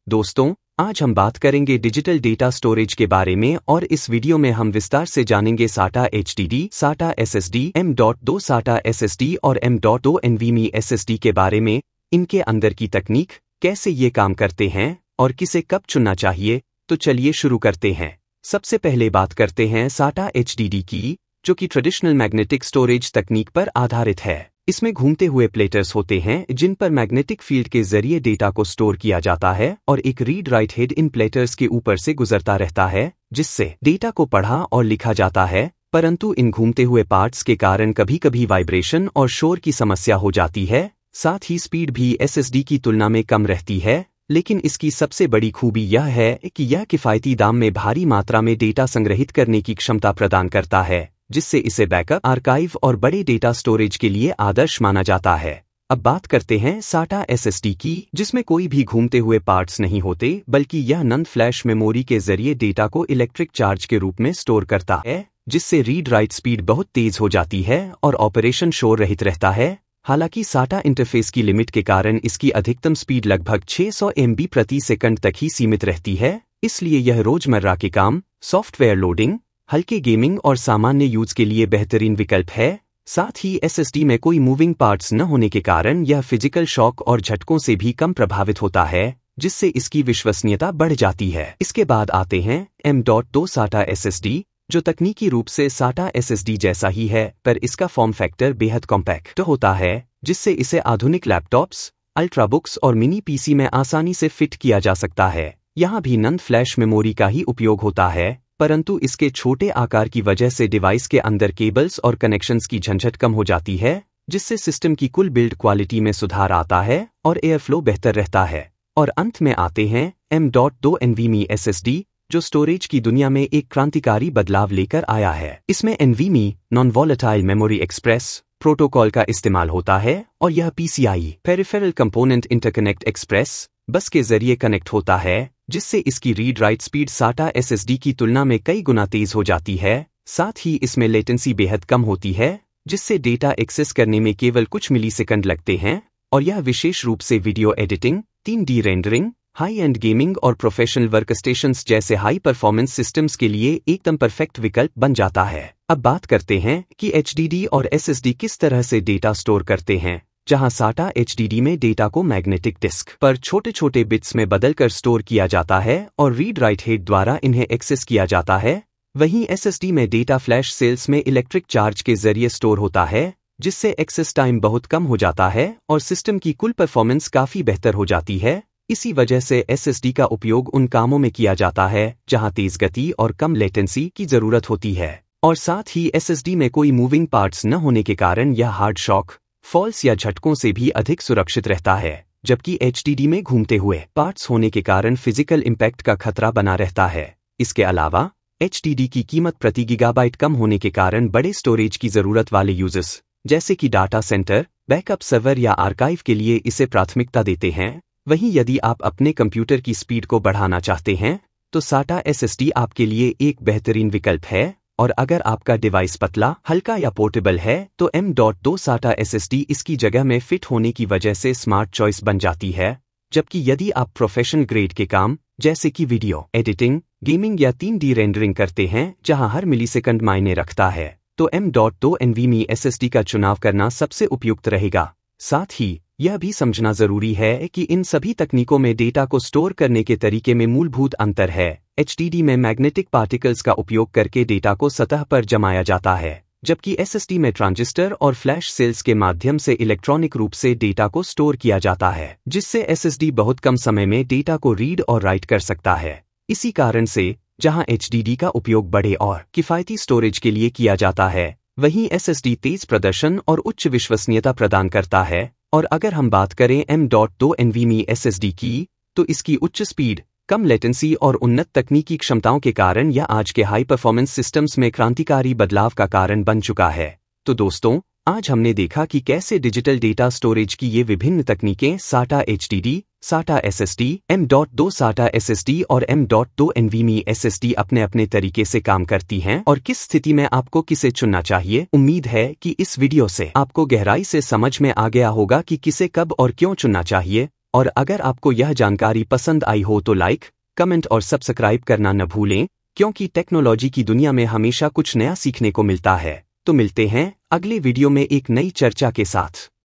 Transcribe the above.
दोस्तों, आज हम बात करेंगे डिजिटल डेटा स्टोरेज के बारे में और इस वीडियो में हम विस्तार से जानेंगे SATA HDD, SATA SSD, M.2 SATA SSD और M.2 NVMe SSD के बारे में, इनके अंदर की तकनीक, कैसे ये काम करते हैं और किसे कब चुनना चाहिए। तो चलिए शुरू करते हैं। सबसे पहले बात करते हैं SATA HDD की, जो कि ट्रेडिशनल मैग्नेटिक स्टोरेज तकनीक पर आधारित है। इसमें घूमते हुए प्लेटर्स होते हैं जिन पर मैग्नेटिक फील्ड के जरिए डेटा को स्टोर किया जाता है और एक read write head in platters के ऊपर से गुजरता रहता है, जिससे डेटा को पढ़ा और लिखा जाता है। परंतु इन घूमते हुए पार्ट्स के कारण कभी कभी वाइब्रेशन और शोर की समस्या हो जाती है। साथ ही स्पीड भी SSD की तुलना में कम रहती है, लेकिन इसकी सबसे बड़ी खूबी यह है कि यह किफ़ायती दाम में भारी मात्रा में डेटा संग्रहित करने की क्षमता प्रदान करता है, जिससे इसे बैकअप, आर्काइव और बड़े डेटा स्टोरेज के लिए आदर्श माना जाता है। अब बात करते हैं SATA SSD की, जिसमें कोई भी घूमते हुए पार्ट्स नहीं होते, बल्कि यह नॉन फ्लैश मेमोरी के जरिए डेटा को इलेक्ट्रिक चार्ज के रूप में स्टोर करता है, जिससे रीड राइट स्पीड बहुत तेज हो जाती है और ऑपरेशन शोर रहित रहता है। हालांकि SATA इंटरफेस की लिमिट के कारण इसकी अधिकतम स्पीड लगभग 600 MB प्रति सेकंड तक ही सीमित रहती है, इसलिए यह रोजमर्रा के काम, सॉफ्टवेयर लोडिंग, हल्के गेमिंग और सामान्य यूज के लिए बेहतरीन विकल्प है। साथ ही SSD में कोई मूविंग पार्ट्स न होने के कारण यह फिजिकल शॉक और झटकों से भी कम प्रभावित होता है, जिससे इसकी विश्वसनीयता बढ़ जाती है। इसके बाद आते हैं M.2 SATA SSD, जो तकनीकी रूप से SATA SSD जैसा ही है, पर इसका फॉर्म फैक्टर बेहद कॉम्पैक्ट होता है, जिससे इसे आधुनिक लैपटॉप्स, अल्ट्राबुक्स और मिनी PC में आसानी से फिट किया जा सकता है। यहाँ भी नॉन फ्लैश मेमोरी का ही उपयोग होता है, परंतु इसके छोटे आकार की वजह से डिवाइस के अंदर केबल्स और कनेक्शंस की झंझट कम हो जाती है, जिससे सिस्टम की कुल बिल्ड क्वालिटी में सुधार आता है और एयरफ्लो बेहतर रहता है। और अंत में आते हैं M.2 NVMe SSD, जो स्टोरेज की दुनिया में एक क्रांतिकारी बदलाव लेकर आया है। इसमें NVMe non volatile memory express protocol का इस्तेमाल होता है और यह PCIe peripheral component interconnect express बस के जरिए कनेक्ट होता है, जिससे इसकी read write speed SATA SSD की तुलना में कई गुना तेज हो जाती है। साथ ही इसमें लेटेंसी बेहद कम होती है, जिससे डेटा एक्सेस करने में केवल कुछ मिलीसेकंड लगते हैं और यह विशेष रूप से video editing, 3D rendering, high and gaming और प्रोफेशनल वर्कस्टेशंस जैसे हाई परफॉर्मेंस सिस्टम्स के लिए एकदम परफेक्ट विकल्प बन जाता है। अब बात करते हैं कि HDD और SSD किस तरह से डेटा स्टोर करते हैं। जहां SATA HDD में डेटा को मैग्नेटिक डिस्क पर छोटे छोटे बिट्स में बदलकर स्टोर किया जाता है और रीड राइट हेड द्वारा इन्हें एक्सेस किया जाता है, वहीं SSD में डेटा फ्लैश सेल्स में इलेक्ट्रिक चार्ज के जरिए स्टोर होता है, जिससे एक्सेस टाइम बहुत कम हो जाता है और सिस्टम की कुल परफॉर्मेंस काफ़ी बेहतर हो जाती है। इसी वजह से SSD का उपयोग उन कामों में किया जाता है जहां तेज गति और कम लेटेंसी की ज़रूरत होती है। और साथ ही SSD में कोई मूविंग पार्ट्स न होने के कारण यह हार्ड शॉक, फॉल्स या झटकों से भी अधिक सुरक्षित रहता है, जबकि HDD में घूमते हुए पार्ट्स होने के कारण फिजिकल इम्पैक्ट का खतरा बना रहता है। इसके अलावा HDD की कीमत प्रति गीगाबाइट कम होने के कारण बड़े स्टोरेज की ज़रूरत वाले यूजर्स, जैसे कि डाटा सेंटर, बैकअप सर्वर या आर्काइव के लिए इसे प्राथमिकता देते हैं। वहीं यदि आप अपने कंप्यूटर की स्पीड को बढ़ाना चाहते हैं, तो SATA SSD आपके लिए एक बेहतरीन विकल्प है। और अगर आपका डिवाइस पतला, हल्का या पोर्टेबल है, तो M.2 SATA SSD इसकी जगह में फिट होने की वजह से स्मार्ट चॉइस बन जाती है। जबकि यदि आप प्रोफेशनल ग्रेड के काम, जैसे कि वीडियो एडिटिंग, गेमिंग या 3D रेंडरिंग करते हैं, जहां हर मिलीसेकंड मायने रखता है, तो M.2 NVMe SSD का चुनाव करना सबसे उपयुक्त रहेगा। साथ ही यह भी समझना जरूरी है कि इन सभी तकनीकों में डेटा को स्टोर करने के तरीके में मूलभूत अंतर है। HDD में मैग्नेटिक पार्टिकल्स का उपयोग करके डेटा को सतह पर जमाया जाता है, जबकि SSD में ट्रांजिस्टर और फ्लैश सेल्स के माध्यम से इलेक्ट्रॉनिक रूप से डेटा को स्टोर किया जाता है, जिससे SSD बहुत कम समय में डेटा को रीड और राइट कर सकता है। इसी कारण से जहां HDD का उपयोग बड़े और किफ़ायती स्टोरेज के लिए किया जाता है, वहीं SSD तेज प्रदर्शन और उच्च विश्वसनीयता प्रदान करता है। और अगर हम बात करें M.2 NVMe SSD की, तो इसकी उच्च स्पीड, कम लेटेंसी और उन्नत तकनीकी क्षमताओं के कारण यह आज के हाई परफॉर्मेंस सिस्टम्स में क्रांतिकारी बदलाव का कारण बन चुका है। तो दोस्तों, आज हमने देखा कि कैसे डिजिटल डेटा स्टोरेज की ये विभिन्न तकनीकें SATA HDD, SATA SSD, M.2 SATA SSD और M.2 NVMe SSD अपने अपने तरीके से काम करती हैं और किस स्थिति में आपको किसे चुनना चाहिए। उम्मीद है कि इस वीडियो से आपको गहराई से समझ में आ गया होगा कि किसे कब और क्यों चुनना चाहिए। और अगर आपको यह जानकारी पसंद आई हो तो लाइक, कमेंट और सब्सक्राइब करना न भूलें, क्योंकि टेक्नोलॉजी की दुनिया में हमेशा कुछ नया सीखने को मिलता है। तो मिलते हैं अगले वीडियो में एक नई चर्चा के साथ।